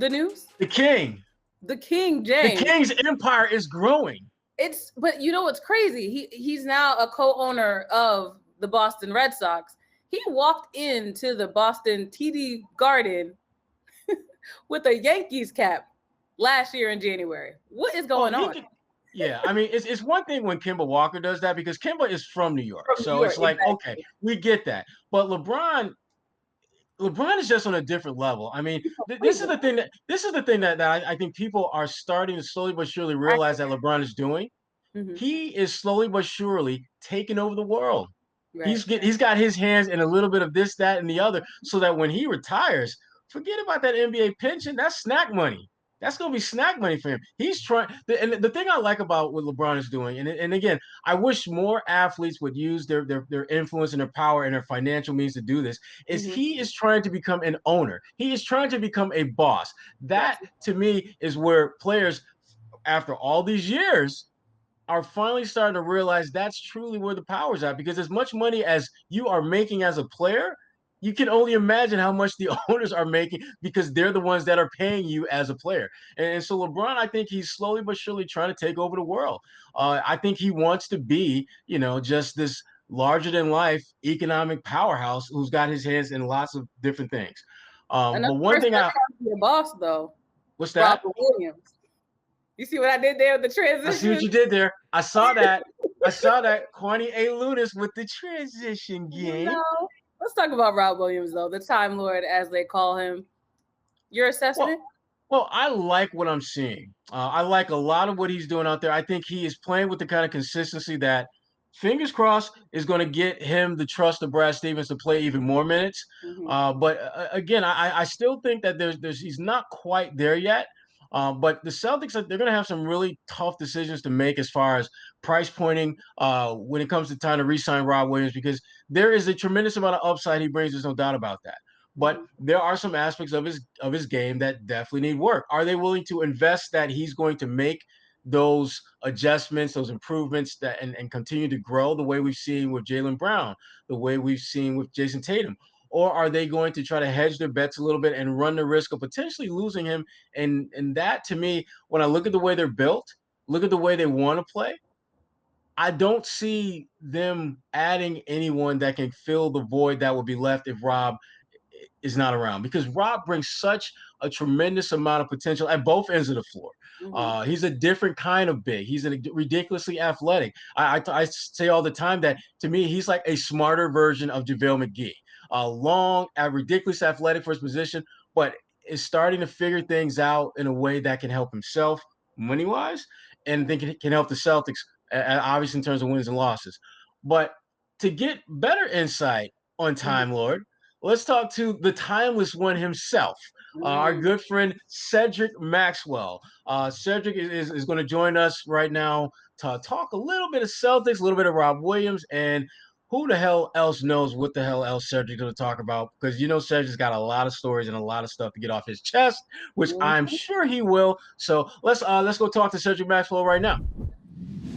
the news? The King. The King The James. King's empire is growing. But you know what's crazy? He's now a co-owner of the Boston Red Sox. He walked into the Boston TD Garden with a Yankees cap last year in January. What is going on? Yeah, I mean, it's one thing when Kemba Walker does that because Kemba is from New York. So it's like, exactly. Okay, we get that. But LeBron is just on a different level. I mean, this is the thing that I think people are starting to slowly but surely realize that LeBron is doing. Mm-hmm. He is slowly but surely taking over the world. Right. He's got his hands in a little bit of this, that, and the other, so that when he retires, forget about that NBA pension. That's snack money. That's going to be snack money for him. He's trying. And the thing I like about what LeBron is doing, and again, I wish more athletes would use their influence and their power and their financial means to do this, is he is trying to become an owner. He is trying to become a boss. That, to me, is where players, after all these years, are finally starting to realize that's truly where the power's at. Because as much money as you are making as a player, you can only imagine how much the owners are making because they're the ones that are paying you as a player. And so LeBron, I think he's slowly but surely trying to take over the world. I think he wants to be, just this larger than life economic powerhouse who's got his hands in lots of different things. But one thing your boss though. What's that? Robert Williams. You see what I did there with the transition? I see what you did there. I saw that. Kwani A. Lunis with the transition game. Let's talk about Rob Williams, though, the Time Lord, as they call him. Your assessment? Well, I like what I'm seeing. I like a lot of what he's doing out there. I think he is playing with the kind of consistency that, fingers crossed, is going to get him the trust of Brad Stevens to play even more minutes. Mm-hmm. But again, I still think that he's not quite there yet. But the Celtics, they're going to have some really tough decisions to make as far as price pointing when it comes to time to re-sign Rob Williams, because there is a tremendous amount of upside he brings. There's no doubt about that. But there are some aspects of his game that definitely need work. Are they willing to invest that he's going to make those adjustments, those improvements and continue to grow the way we've seen with Jaylen Brown, the way we've seen with Jason Tatum? Or are they going to try to hedge their bets a little bit and run the risk of potentially losing him? And that, to me, when I look at the way they're built, look at the way they want to play, I don't see them adding anyone that can fill the void that will be left if Rob is not around. Because Rob brings such a tremendous amount of potential at both ends of the floor. Mm-hmm. He's a different kind of big. He's ridiculously athletic. I say all the time that, to me, he's like a smarter version of JaVale McGee. Long, ridiculously athletic for his position, but is starting to figure things out in a way that can help himself money-wise, and think it can help the Celtics, obviously in terms of wins and losses. But to get better insight on Time Lord, let's talk to the timeless one himself, our good friend Cedric Maxwell. Cedric is going to join us right now to talk a little bit of Celtics, a little bit of Rob Williams, and who the hell else knows what the hell else Cedric's going to talk about? Because Cedric's got a lot of stories and a lot of stuff to get off his chest, which I'm sure he will. So let's go talk to Cedric Maxwell right now.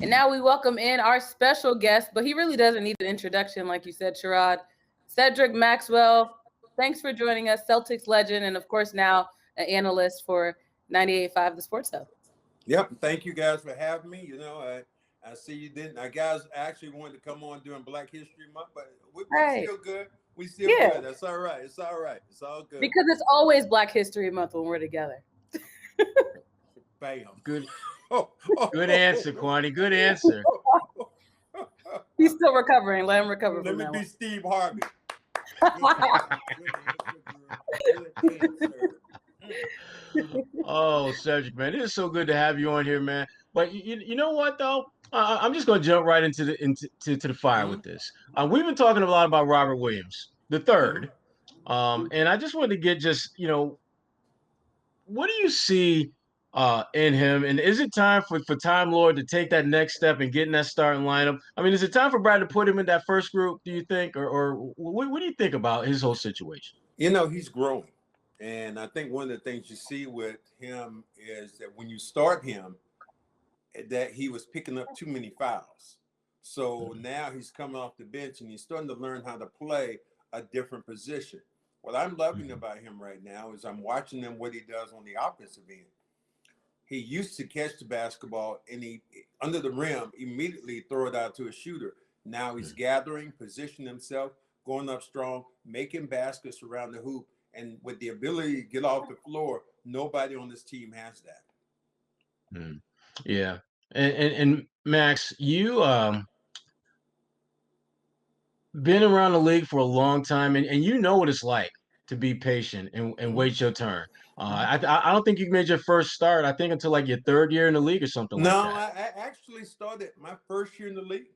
And now we welcome in our special guest, but he really doesn't need an introduction, like you said, Sherrod. Cedric Maxwell, thanks for joining us, Celtics legend, and of course now an analyst for 98.5 The Sports Hub. Yep, thank you guys for having me. I see you didn't. I guys actually wanted to come on during Black History Month, but we're still good. We still good. That's all right. It's all right. It's all good. Because it's always Black History Month when we're together. Bam. Good. Good answer, Kwani. Good answer. He's still recovering. Let him recover. Let me be Steve Harvey. Oh, Cedric, man, it is so good to have you on here, man. But you know what though? I'm just going to jump right into the fire with this. We've been talking a lot about Robert Williams the third, and I just wanted to get what do you see in him, and is it time for Time Lord to take that next step and get in that starting lineup? I mean, is it time for Brad to put him in that first group? Do you think, or what do you think about his whole situation? He's growing, and I think one of the things you see with him is that when you start him, that he was picking up too many fouls. So now he's coming off the bench and he's starting to learn how to play a different position. What I'm loving about him right now is I'm watching him what he does on the offensive end. He used to catch the basketball and he under the rim immediately throw it out to a shooter. Now he's gathering, positioning himself, going up strong, making baskets around the hoop, and with the ability to get off the floor, nobody on this team has that. Yeah, and Max, you been around the league for a long time, and you know what it's like to be patient and wait your turn. I don't think you made your first start, I think, until like your third year in the league or something like No, that. I actually started my first year in the league.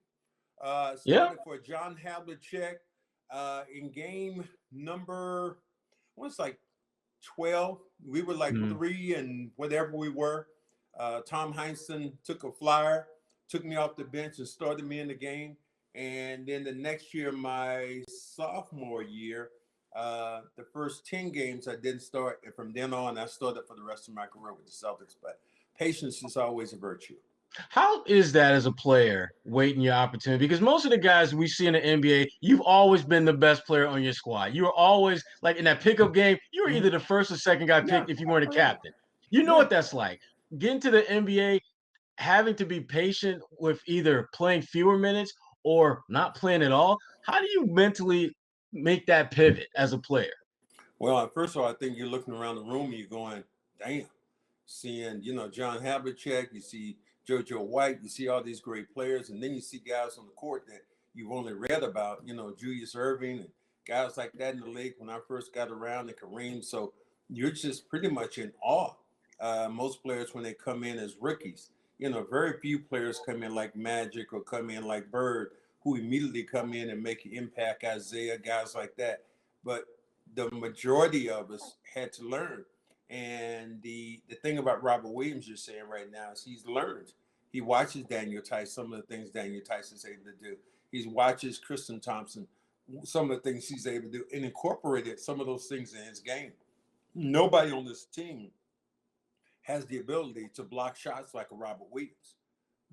Yeah. Started for John Havlicek in game number, I want to like 12. We were like 3 and whatever we were. Tom Heinsohn took a flyer, took me off the bench and started me in the game. And then the next year, my sophomore year, the first 10 games I didn't start. And from then on, I started for the rest of my career with the Celtics. But patience is always a virtue. How is that as a player, waiting your opportunity? Because most of the guys we see in the NBA, you've always been the best player on your squad. You were always, like in that pickup game, you were either the first or second guy picked if you weren't a captain. You know what that's like. Getting to the NBA, having to be patient with either playing fewer minutes or not playing at all. How do you mentally make that pivot as a player? Well, first of all, I think you're looking around the room and you're going, damn, seeing, John Havlicek, you see JoJo White, you see all these great players, and then you see guys on the court that you've only read about, Julius Erving and guys like that in the league when I first got around, and Kareem. So you're just pretty much in awe. Most players, when they come in as rookies, very few players come in like Magic or come in like Bird, who immediately come in and make an impact, Isaiah, guys like that. But the majority of us had to learn. And the thing about Robert Williams you're saying right now is he's learned. He watches Daniel Tice, some of the things Daniel Tice is able to do. He watches Kristen Thompson, some of the things he's able to do, and incorporated some of those things in his game. Nobody on this team has the ability to block shots like a Robert Williams.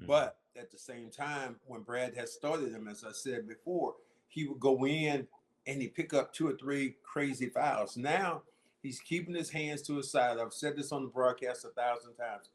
But at the same time, when Brad has started him, as I said before, he would go in and he pick up 2 or 3 crazy fouls. Now he's keeping his hands to his side. I've said this on the broadcast 1,000 times.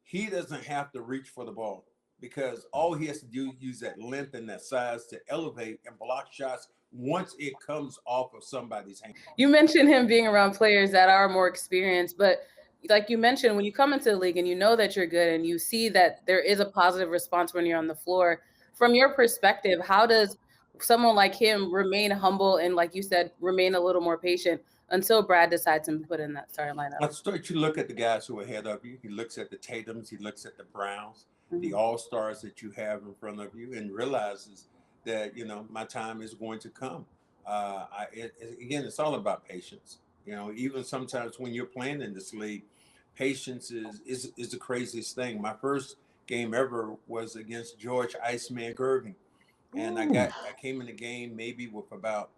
He doesn't have to reach for the ball because all he has to do is use that length and that size to elevate and block shots once it comes off of somebody's hand. You mentioned him being around players that are more experienced, but like you mentioned, when you come into the league and you know that you're good and you see that there is a positive response when you're on the floor, from your perspective, how does someone like him remain humble and, like you said, remain a little more patient until Brad decides to put in that starting lineup? I start to look at the guys who are ahead of you. He looks at the Tatums, he looks at the Browns, the all-stars that you have in front of you, and realizes that, my time is going to come. Again, it's all about patience. Even sometimes when you're playing in this league, patience is the craziest thing. My first game ever was against George Iceman Gervin. And I came in the game maybe with about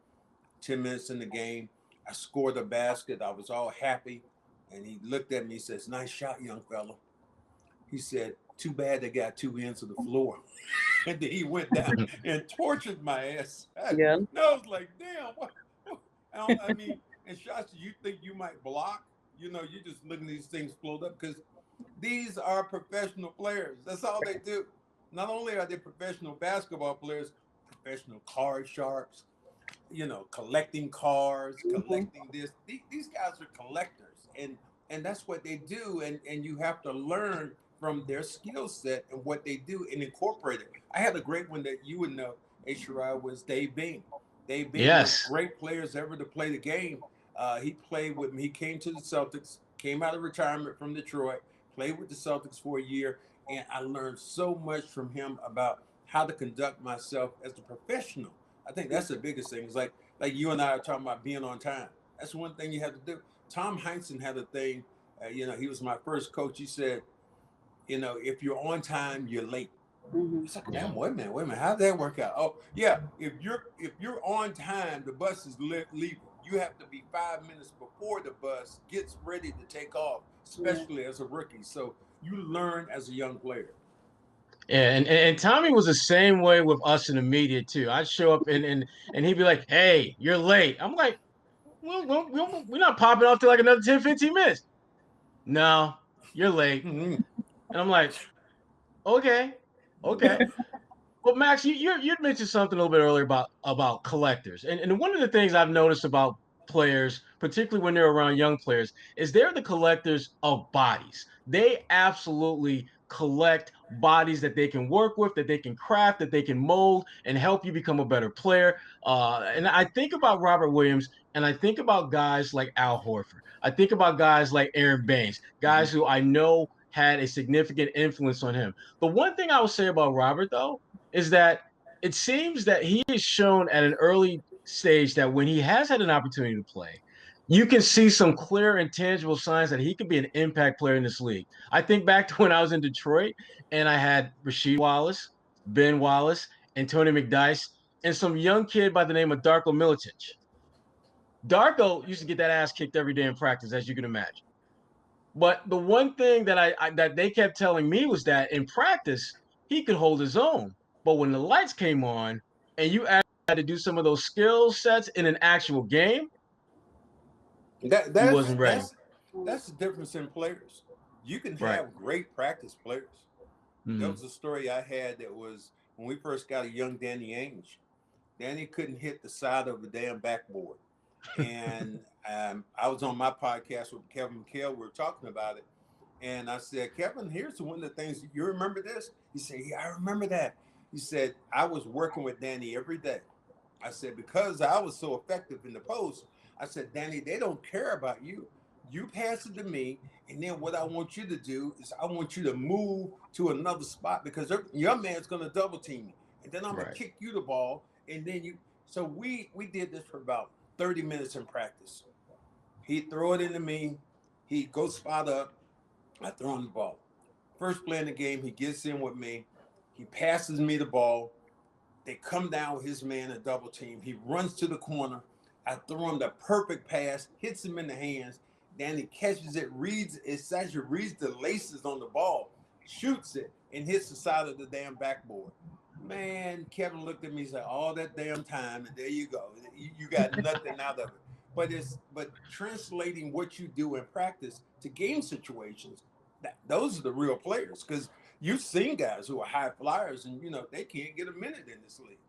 10 minutes in the game. I scored a basket. I was all happy. And he looked at me, he says, "Nice shot, young fella." He said, "Too bad they got 2 ends of the floor." And then he went down and tortured my ass. Yeah. And I was like, damn, what? I mean, and shots you think you might block, you're just looking at these things float up because these are professional players. That's all they do. Not only are they professional basketball players, professional card sharps, collecting cards, collecting this. These guys are collectors, and that's what they do. And you have to learn from their skill set and what they do and incorporate it. I had a great one that you would know, Sherrod, was Dave Beam. Dave Beam was great players ever to play the game. He played with me. He came to the Celtics, came out of retirement from Detroit, played with the Celtics for a year, and I learned so much from him about how to conduct myself as a professional. I think that's the biggest thing. It's like you and I are talking about being on time. That's one thing you have to do. Tom Heinsohn had a thing. He was my first coach. He said, if you're on time, you're late. It's like, damn, wait a minute. How'd that work out? Oh, yeah. If you're on time, the bus is leaving. You have to be 5 minutes before the bus gets ready to take off, especially as a rookie. So you learn as a young player. Yeah, and Tommy was the same way with us in the media too. I'd show up and he'd be like, "Hey, you're late." I'm like, we're not popping off till like another 10, 15 minutes. No, you're late. Mm-hmm. And I'm like, okay. Well, Max, you'd mentioned something a little bit earlier about collectors, and one of the things I've noticed about players, particularly when they're around young players, is they're the collectors of bodies. They absolutely collect bodies that they can work with, that they can craft, that they can mold, and help you become a better player. And I think about Robert Williams, and I think about guys like Al Horford. I think about guys like Aaron Baines, guys who I know had a significant influence on him. The one thing I would say about Robert, though, is that it seems that he has shown at an early stage that when he has had an opportunity to play, you can see some clear and tangible signs that he could be an impact player in this league. I think back to when I was in Detroit and I had Rasheed Wallace, Ben Wallace, and Tony McDyess, and some young kid by the name of Darko Milicic. Darko used to get that ass kicked every day in practice, as you can imagine. But the one thing that that they kept telling me was that in practice he could hold his own, but when the lights came on and you had to do some of those skill sets in an actual game, he wasn't ready. That's the difference in players. You can Right. have great practice players. Mhm. That was a story I had that was when we first got a young Danny Ainge. Danny couldn't hit the side of the damn backboard. And I was on my podcast with Kevin McHale. We were talking about it. And I said, Kevin, here's one of the things. You remember this? He said, yeah, I remember that. He said, I was working with Danny every day. I said, because I was so effective in the post, I said, Danny, they don't care about you. You pass it to me. And then what I want you to do is I want you to move to another spot because your man's going to double team you. And then I'm going to kick you the ball. And then you. So we did this for about 30 minutes in practice. He'd throw it into me. He'd go spot up. I throw him the ball. First play in the game, he gets in with me. He passes me the ball. They come down with his man a double team. He runs to the corner. I throw him the perfect pass, hits him in the hands. Then he catches it, reads the laces on the ball, shoots it, and hits the side of the damn backboard. Man, Kevin looked at me and said, all that damn time, and there you go. You got nothing out of it. But translating what you do in practice to game situations, those are the real players. Because you've seen guys who are high flyers, and they can't get a minute in this league.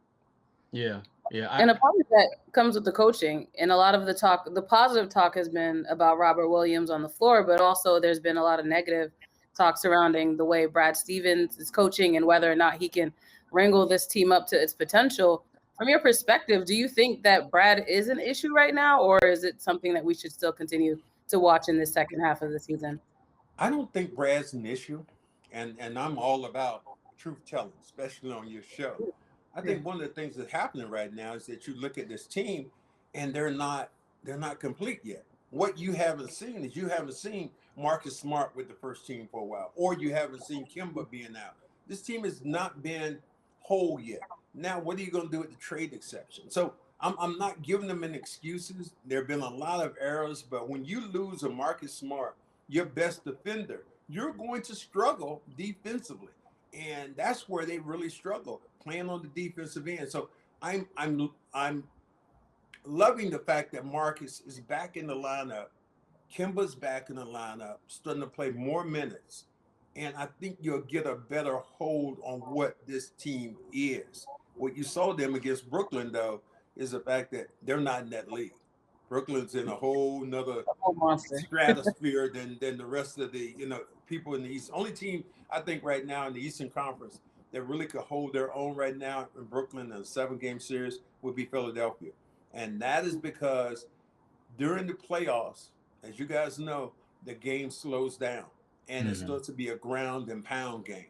Yeah. And a part of that comes with the coaching. And a lot of the positive talk has been about Robert Williams on the floor, but also there's been a lot of negative talk surrounding the way Brad Stevens is coaching and whether or not he can wrangle this team up to its potential. From your perspective, do you think that Brad is an issue right now, or is it something that we should still continue to watch in the second half of the season? I don't think Brad's an issue, and I'm all about truth telling, especially on your show. I think one of the things that's happening right now is that you look at this team, and they're not complete yet. What you haven't seen is you haven't seen Marcus Smart with the first team for a while, or you haven't seen Kemba being out. This team has not been whole yet. Now, what are you going to do with the trade exception? So I'm not giving them any excuses. There have been a lot of errors, but when you lose a Marcus Smart, your best defender, you're going to struggle defensively. And that's where they really struggle, playing on the defensive end. So I'm loving the fact that Marcus is back in the lineup. Kemba's back in the lineup, starting to play more minutes. And I think you'll get a better hold on what this team is. What you saw them against Brooklyn, though, is the fact that they're not in that league. Brooklyn's in a whole nother stratosphere than the rest of the people in the East. Only team I think right now in the Eastern Conference that really could hold their own right now in Brooklyn in a 7-game series would be Philadelphia. And that is because during the playoffs, as you guys know, the game slows down and it starts to be a ground and pound game.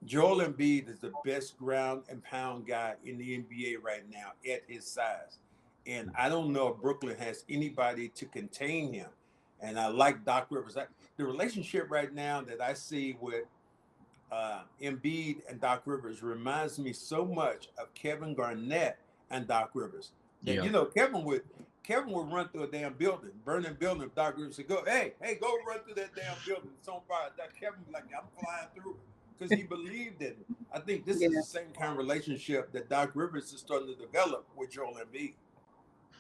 Joel Embiid is the best ground and pound guy in the NBA right now at his size. And I don't know if Brooklyn has anybody to contain him. And I like Doc Rivers. The relationship right now that I see with Embiid and Doc Rivers reminds me so much of Kevin Garnett and Doc Rivers. That, Kevin would run through a damn building, burning building. If Doc Rivers said, go run through that damn building. It's on fire. Kevin would be like, I'm flying through it. Because he believed in it. I think this is the same kind of relationship that Doc Rivers is starting to develop with Joel Embiid.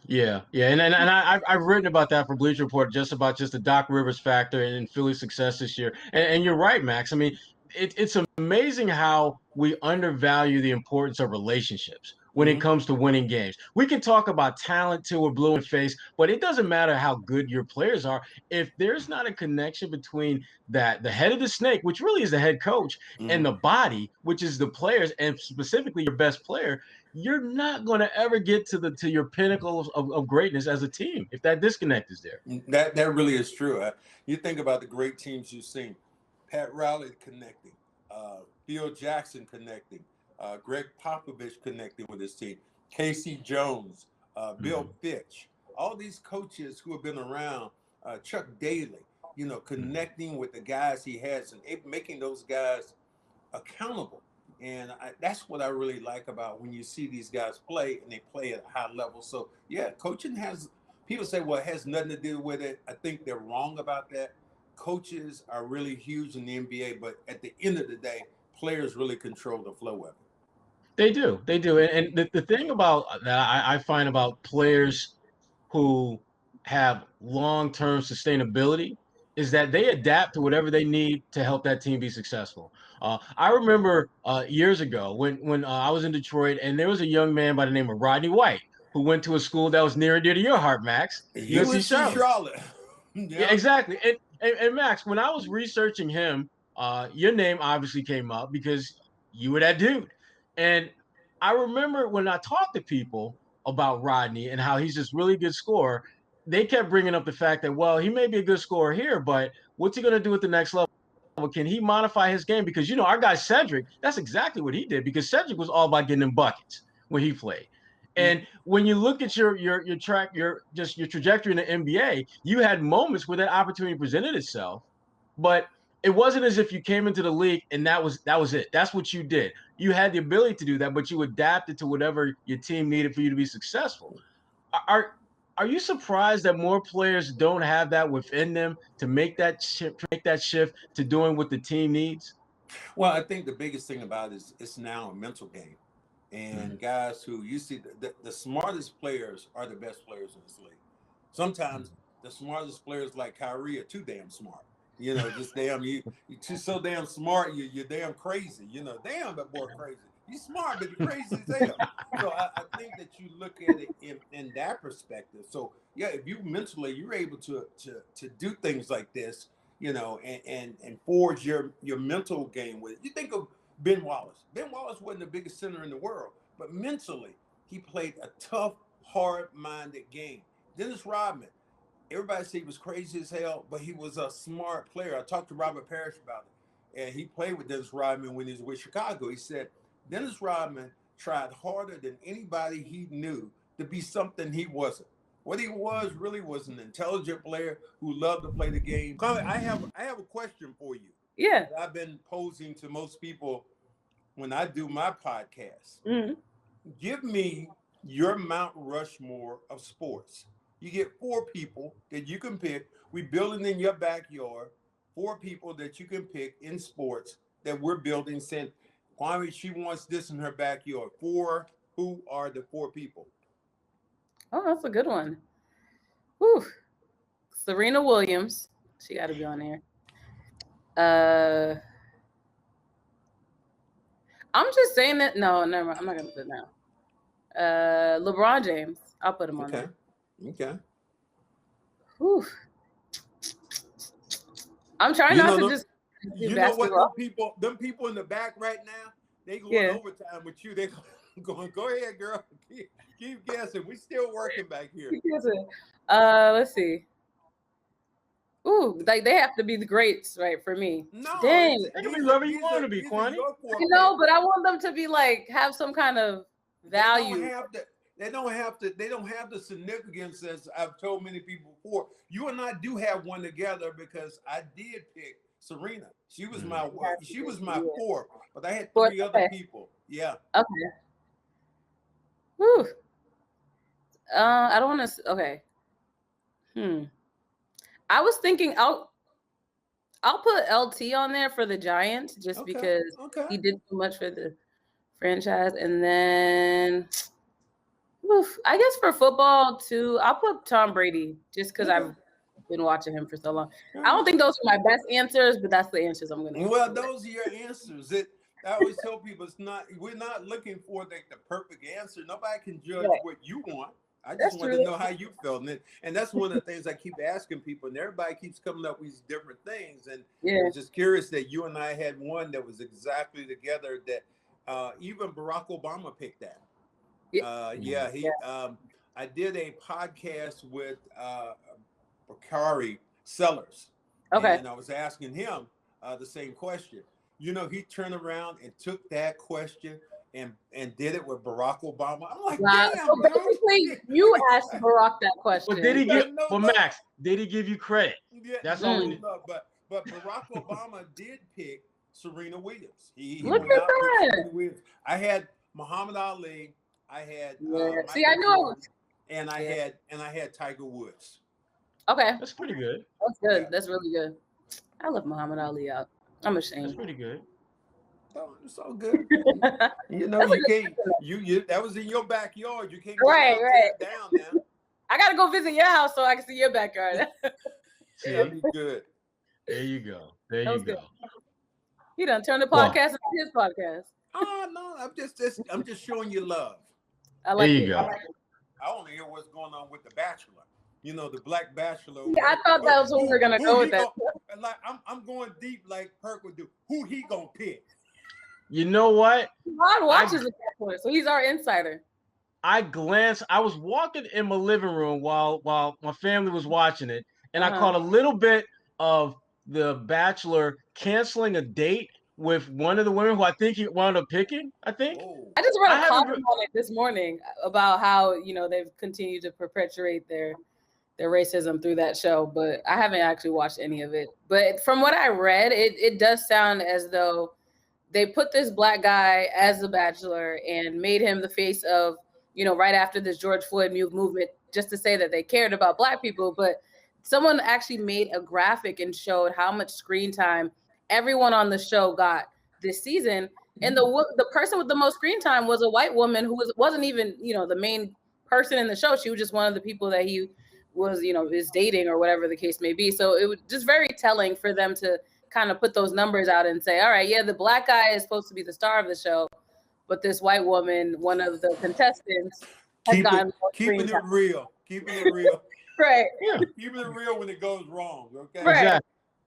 Yeah, and I've written about that for Bleacher Report, just about just the Doc Rivers factor and Philly's success this year. And you're right, Max. I mean, it's amazing how we undervalue the importance of relationships when it comes to winning games. We can talk about talent till we're blue in the face, but it doesn't matter how good your players are if there's not a connection between the head of the snake, which really is the head coach, and the body, which is the players, and specifically your best player. You're not going to ever get to your pinnacle of greatness as a team if that disconnect is there. That really is true. You think about the great teams you've seen: Pat Riley connecting, Phil Jackson connecting, Greg Popovich connecting with his team, Casey Jones, Bill Fitch, all these coaches who have been around, Chuck Daly, connecting with the guys he has and making those guys accountable. And that's what I really like about when you see these guys play and they play at a high level. So, yeah, coaching people say, well, it has nothing to do with it. I think they're wrong about that. Coaches are really huge in the NBA, but at the end of the day, players really control the flow of it. They do. And the thing about that I find about players who have long-term sustainability is that they adapt to whatever they need to help that team be successful. I remember years ago when I was in Detroit, and there was a young man by the name of Rodney White who went to a school that was near and dear to your heart, Max. UNC Charlotte. Yeah, exactly. And Max, when I was researching him, your name obviously came up because you were that dude. And I remember when I talked to people about Rodney and how he's this really good scorer, they kept bringing up the fact that, well, he may be a good scorer here, but what's he going to do at the next level? Can he modify his game? Because, our guy Cedric, that's exactly what he did, because Cedric was all about getting in buckets when he played. And when you look at your trajectory in the NBA, you had moments where that opportunity presented itself, but it wasn't as if you came into the league and that was it. That's what you did. You had the ability to do that, but you adapted to whatever your team needed for you to be successful. Are you surprised that more players don't have that within them to make that shift to doing what the team needs? Well, I think the biggest thing about it is it's now a mental game. And guys who you see, the smartest players are the best players in this league. Sometimes the smartest players like Kyrie are too damn smart. Just damn, you're so damn smart, you're damn crazy. Damn, that boy crazy. He's smart, but you're crazy as hell. So I think that you look at it in that perspective. So yeah, if you mentally you're able to do things like this, and forge your mental game with it. You think of Ben Wallace. Ben Wallace wasn't the biggest center in the world, but mentally he played a tough, hard-minded game. Dennis Rodman. Everybody said he was crazy as hell, but he was a smart player. I talked to Robert Parrish about it, and he played with Dennis Rodman when he was with Chicago. He said Dennis Rodman tried harder than anybody he knew to be something he wasn't. What he really was an intelligent player who loved to play the game. I have a question for you. Yeah. I've been posing to most people when I do my podcast. Give me your Mount Rushmore of sports. You get 4 people that you can pick. We building in your backyard. 4 people that you can pick in sports that we're building. Saying, Kwame, she wants this in her backyard. Who are the 4 people? Oh, that's a good one. Whew. Serena Williams. She got to be on there. I'm just saying that. No, never mind. I'm not going to put it now. LeBron James. I'll put him on there. Okay. Whew. I'm trying not to just do basketball. What? Them people in the back right now, they going overtime with you. They going, go ahead, girl. Keep guessing. We still working back here. Let's see. Ooh, like they have to be the greats, right? For me. No, dang. They can be whoever you want to be, Kwani. But I want them to be like have some kind of value. They don't have the significance, as I've told many people before. You and I do have one together because I did pick Serena. She was my 4th, but I had 3 other people. Yeah. Okay. Whew. I don't want to. Okay. I was thinking I'll put LT on there for the Giants just because he did so much for the franchise, and then Oof. I guess for football too, I'll put Tom Brady just because I've been watching him for so long. I don't think those are my best answers, but that's the answers I'm gonna. Well, those are your answers. I always tell people we're not looking for the perfect answer. Nobody can judge what you want. I just want to know how you felt, and that's one of the things I keep asking people, and everybody keeps coming up with these different things. And I'm just curious that you and I had one that was exactly together. That even Barack Obama picked that. I did a podcast with Bakari Sellers. Okay. And I was asking him the same question. You know, he turned around and took that question and did it with Barack Obama. I'm like, damn, so basically, you asked Barack that question. Well, did he give? Max, did he give you credit? Yeah, that's all. But Barack Obama did pick Serena Williams. He Look at that. Serena Williams. I had Muhammad Ali. I had see, I know, and I had Tiger Woods. Okay, that's pretty good. That's good. That's really good. I left Muhammad Ali out. I'm ashamed. That's pretty good. Oh, it's so good. You know, you can't. You that was in your backyard. You can't go right. down now. I gotta go visit your house so I can see your backyard. That'd be good. There you go. There you go. You done turn the podcast into his podcast. Oh no, I'm just showing you love. I like there you it. go. I want to hear what's going on with the Bachelor. You know, the Black Bachelor. Yeah, I thought that was where we were gonna go with that. Like I'm going deep, like Perk would do. Who he gonna pick? You know what? Rod watches the Bachelor, so he's our insider. I was walking in my living room while my family was watching it, and I caught a little bit of the Bachelor canceling a date with one of the women who I think he wound up picking. I think. I just read a comment on it this morning about how they've continued to perpetuate their racism through that show, but I haven't actually watched any of it. But from what I read, it does sound as though they put this black guy as the Bachelor and made him the face of, right after this George Floyd movement, just to say that they cared about black people. But someone actually made a graphic and showed how much screen time everyone on the show got this season. And the person with the most screen time was a white woman who wasn't even, the main person in the show. She was just one of the people that he was, is dating or whatever the case may be. So it was just very telling for them to kind of put those numbers out and say, all right, yeah, the black guy is supposed to be the star of the show, but this white woman, one of the contestants, has gotten keeping it real. Right. Yeah. Keeping it real when it goes wrong. Okay. Right.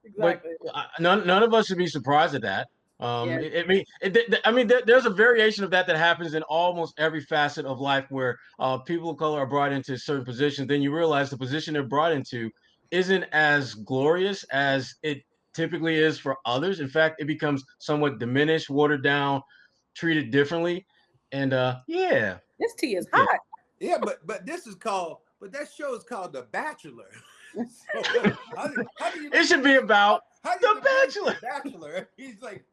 Exactly. But none of us should be surprised at that. There's a variation of that happens in almost every facet of life where people of color are brought into certain positions. Then you realize the position they're brought into isn't as glorious as it typically is for others. In fact, it becomes somewhat diminished, watered down, treated differently. And this tea is hot. Yeah, but this is called. But that show is called The Bachelor. So, how do you it should be about The Bachelor. The Bachelor. He's like,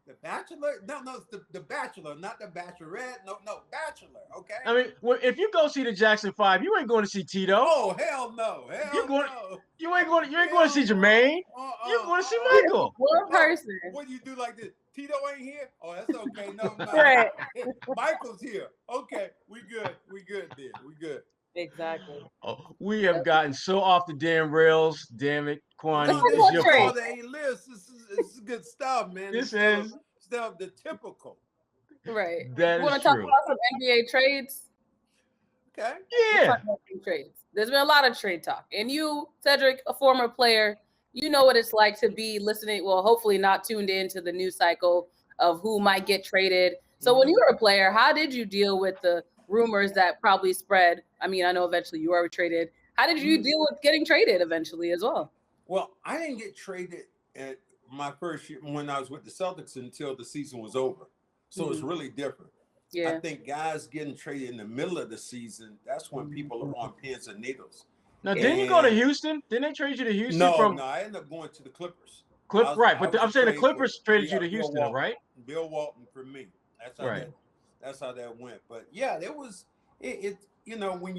The Bachelor? No, it's the Bachelor, not The Bachelorette. No, Bachelor. Okay. I mean, if you go see the Jackson 5, you ain't going to see Tito. Oh hell no! You ain't going to see Jermaine. You're going to see Michael. One person. What do you do like this? Tito ain't here. Oh, that's okay. No, right. Michael's here. Okay, we good. We good then. We good. Exactly. Oh, we have gotten so off the damn rails. Damn it, Kwani. This is your fault. This is good stuff, man. This is stuff, the typical. Right. That you want to talk about some NBA trades? Okay. Yeah. Trades. There's been a lot of trade talk. And you, Cedric, a former player, you know what it's like to be listening, well, hopefully not tuned into the news cycle of who might get traded. So when you were a player, how did you deal with the rumors that probably spread? I mean, I know eventually you were traded. How did you deal with getting traded eventually as well? Well, I didn't get traded at my first year when I was with the Celtics until the season was over. So it's really different. Yeah. I think guys getting traded in the middle of the season, that's when people are on pins and needles. Now, didn't you go to Houston? Didn't they trade you to Houston? No, I ended up going to the Clippers. Right, but I'm saying the Clippers traded you to Houston, right? Bill Walton for me. That's how right. That's how that went. But yeah, there was it. You know, when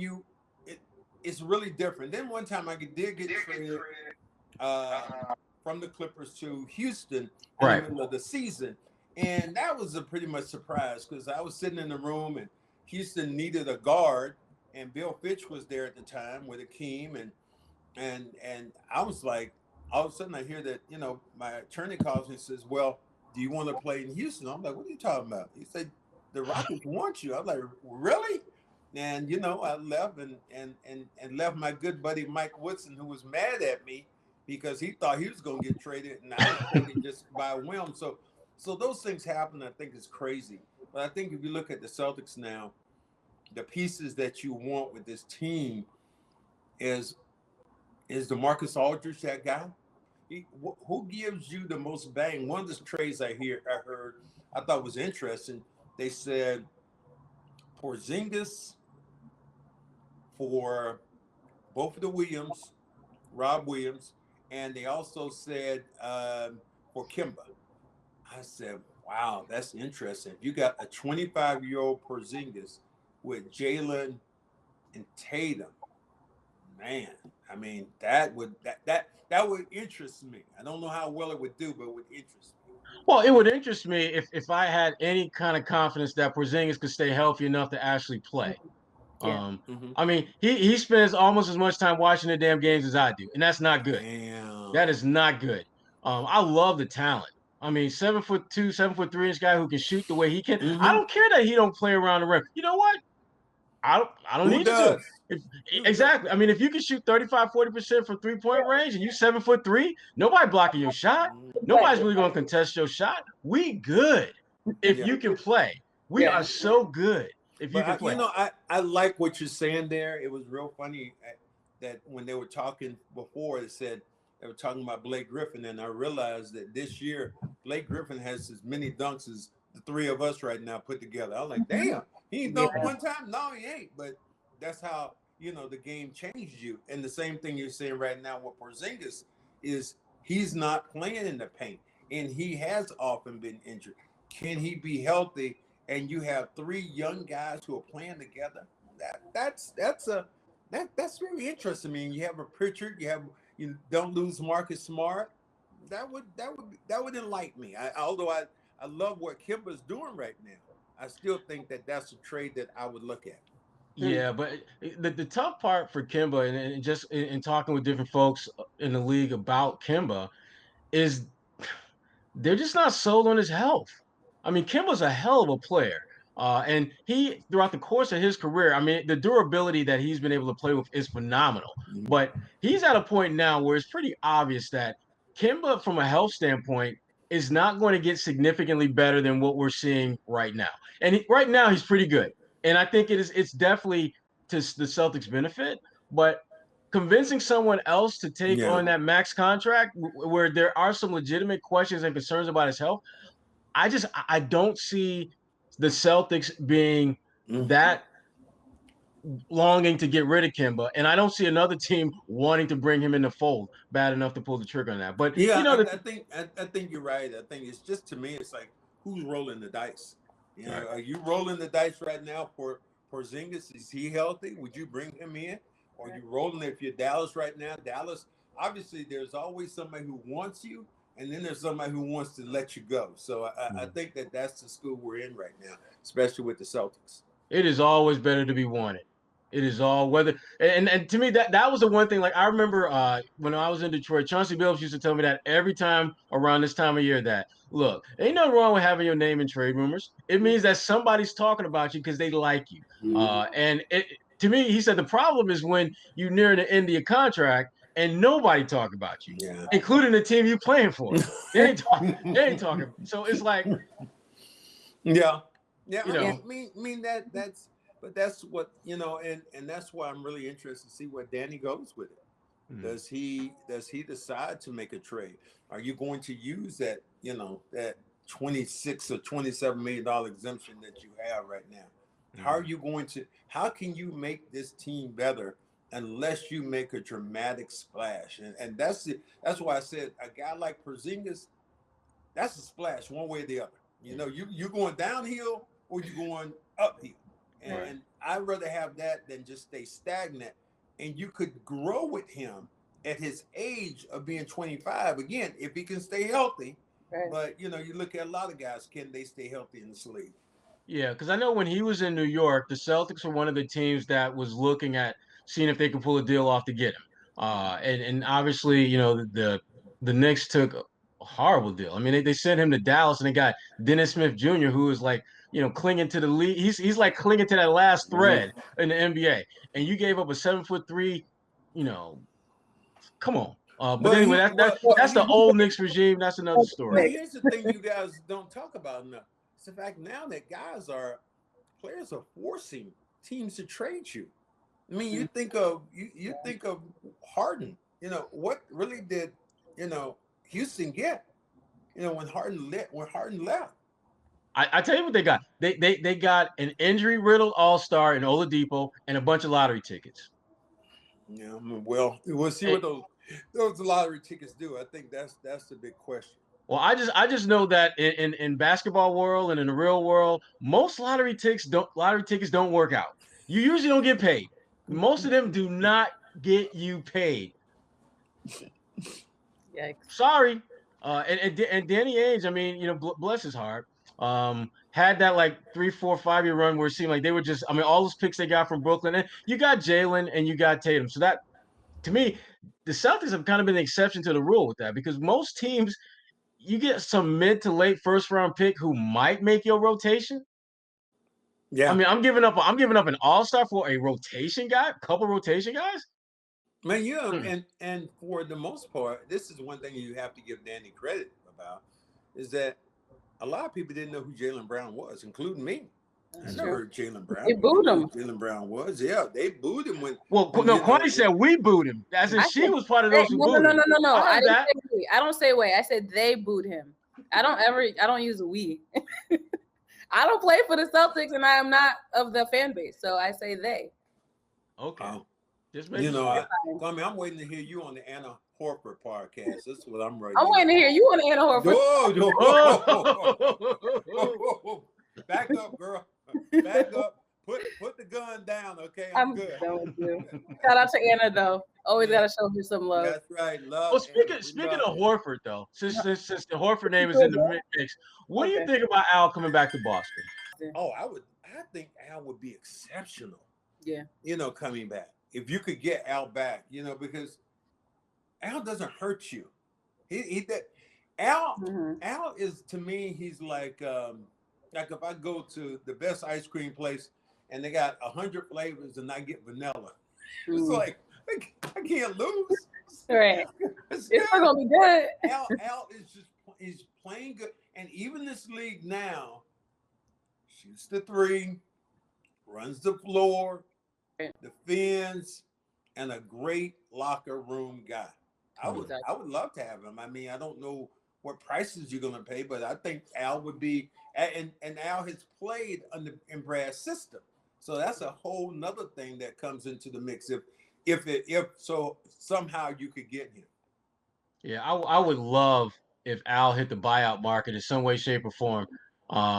it's really different. Then one time I did get traded from the Clippers to Houston in the middle of the season, and that was a pretty much surprise because I was sitting in the room and Houston needed a guard, and Bill Fitch was there at the time with Akeem, and I was like, all of a sudden I hear that, you know, my attorney calls me and says, well, do you want to play in Houston? I'm like, what are you talking about? He said, the Rockets want you. I'm like, really? And, you know, I left and left my good buddy Mike Woodson, who was mad at me because he thought he was going to get traded, and I was traded just by whim. So those things happen. I think it's crazy. But I think if you look at the Celtics now, the pieces that you want with this team is DeMarcus Aldridge that guy? Who gives you the most bang? One of the trades I heard, I thought was interesting. They said Porzingis for both of the Williams, Rob Williams, and they also said for Kemba. I said, wow, that's interesting. If you got a 25-year-old Porzingis with Jalen and Tatum, man, I mean, that would interest me. I don't know how well it would do, but it would interest me. Well, it would interest me if I had any kind of confidence that Porzingis could stay healthy enough to actually play. Yeah. I mean, he spends almost as much time watching the damn games as I do, and that's not good. Damn. That is not good. I love the talent. I mean, 7'2", 7'3" guy who can shoot the way he can. I don't care that he don't play around the rim. You know what? I don't Who need does? to. Exactly. I mean, if you can shoot 35, 40% from 3-point range and you 7'3", nobody blocking your shot. Nobody's really going to contest your shot. We good if you can play. We are so good if you can play. You know, I like what you're saying there. It was real funny that when they were talking before, they were talking about Blake Griffin, and I realized that this year Blake Griffin has as many dunks as the three of us right now put together. I was like, damn, he ain't dunked one time. No, he ain't. But that's how, you know, the game changed you. And the same thing you're saying right now with Porzingis is he's not playing in the paint, and he has often been injured. Can he be healthy? And you have three young guys who are playing together. That's very interesting. I mean, you have a Pritchard, you don't lose Marcus Smart. That would enlighten me. Although I love what Kemba's doing right now, I still think that's a trade that I would look at. Yeah, but the tough part for Kemba, and just in talking with different folks in the league about Kemba, is they're just not sold on his health. I mean, Kemba's a hell of a player. And he, throughout the course of his career, I mean, the durability that he's been able to play with is phenomenal. But he's at a point now where it's pretty obvious that Kemba, from a health standpoint, is not going to get significantly better than what we're seeing right now. And right now, he's pretty good. And I think it's definitely to the Celtics' benefit. But convincing someone else to take on that max contract where there are some legitimate questions and concerns about his health, I don't see the Celtics being that longing to get rid of Kemba, and I don't see another team wanting to bring him in the fold bad enough to pull the trigger on that. But yeah, you know, I think you're right. I think it's just, to me, it's like, who's rolling the dice? You know, are you rolling the dice right now for Porzingis? Is he healthy? Would you bring him in? Or are you rolling it if you're Dallas right now? Dallas, obviously, there's always somebody who wants you, and then there's somebody who wants to let you go. So I think that's the school we're in right now, especially with the Celtics. It is always better to be wanted. It is all whether and to me that was the one thing. Like, I remember when I was in Detroit, Chauncey Billups used to tell me that every time around this time of year, that look, ain't nothing wrong with having your name in trade rumors. It means that somebody's talking about you because they like you. And to me, he said the problem is when you near the end of your contract and nobody talk about you, including the team you playing for. They ain't talking. So it's like, yeah. You know, I mean that's what, you know, and that's why I'm really interested to see where Danny goes with it. Does he decide to make a trade? Are you going to use that, you know, that $26 or $27 million exemption that you have right now? How can you make this team better unless you make a dramatic splash? And that's it. That's why I said a guy like Porzingis, that's a splash one way or the other. You know, you're going downhill or you're going uphill. And I'd rather have that than just stay stagnant. And you could grow with him at his age of being 25, again, if he can stay healthy. But, you know, you look at a lot of guys, can they stay healthy in this league? Yeah, because I know when he was in New York, the Celtics were one of the teams that was looking at seeing if they could pull a deal off to get him. And obviously, the Knicks took a horrible deal. I mean, they sent him to Dallas and they got Dennis Smith Jr., who is like, clinging to the lead. He's like clinging to that last thread in the NBA. And you gave up a 7'3", you know, come on. But Well, anyway, he, that's the old Knicks regime. That's another story. But here's the thing you guys don't talk about enough. It's the fact now that players are forcing teams to trade you. I mean, you think of Harden. What really did Houston get? When Harden left. I tell you what they got. They got an injury riddled all-star in Oladipo and a bunch of lottery tickets. Yeah, well, we'll see what those lottery tickets do. I think that's the big question. Well, I just know that in basketball world and in the real world, most lottery tickets don't work out. You usually don't get paid. Most of them do not get you paid. Yikes. Sorry. And Danny Ainge, I mean, bless his heart, had that like 3, 4, 5 year run where it seemed like they were just, I mean, all those picks they got from Brooklyn, and you got Jalen and you got Tatum. So that, to me, the Celtics have kind of been the exception to the rule with that, because most teams, you get some mid to late first round pick who might make your rotation. Yeah. I mean, I'm giving up an all-star for a rotation guy, a couple rotation guys. Man, and for the most part, this is one thing you have to give Danny credit about, is that a lot of people didn't know who Jaylen Brown was, including me. I never heard Jaylen Brown. They booed him. Jaylen Brown was, yeah, they booed him when. Well, no, Kwani said we booed him, as in she was part of those who booed him. No. I don't say we. I said they booed him. I don't use we. I don't play for the Celtics, and I am not of the fan base, so I say they. Okay. Just I'm waiting to hear you on the Anna Horford podcast. That's what I'm writing. I'm waiting to hear you on the Anna Horford. Back up, girl. Back up. Put the gun down, okay? I'm good. Done with you. Shout out to Anna, though. Always gotta show her some love. That's right, love. Well, speaking of Horford, though, since the Horford name is in the mix, what do you think about Al coming back to Boston? Oh, I think Al would be exceptional. Yeah. Coming back. If you could get Al back, because Al doesn't hurt you. Al is, to me, he's like if I go to the best ice cream place and they got 100 flavors and I get vanilla, it's like I can't lose. Right. It's not gonna be good. Al is playing good, and even this league now, shoots the three, runs the floor, defends, and a great locker room guy. I would love to have him. I mean, I don't know what prices you're going to pay, but I think Al would be, and Al has played in Brad's system, so that's a whole nother thing that comes into the mix. If somehow you could get him. Yeah, I would love if Al hit the buyout market in some way, shape, or form.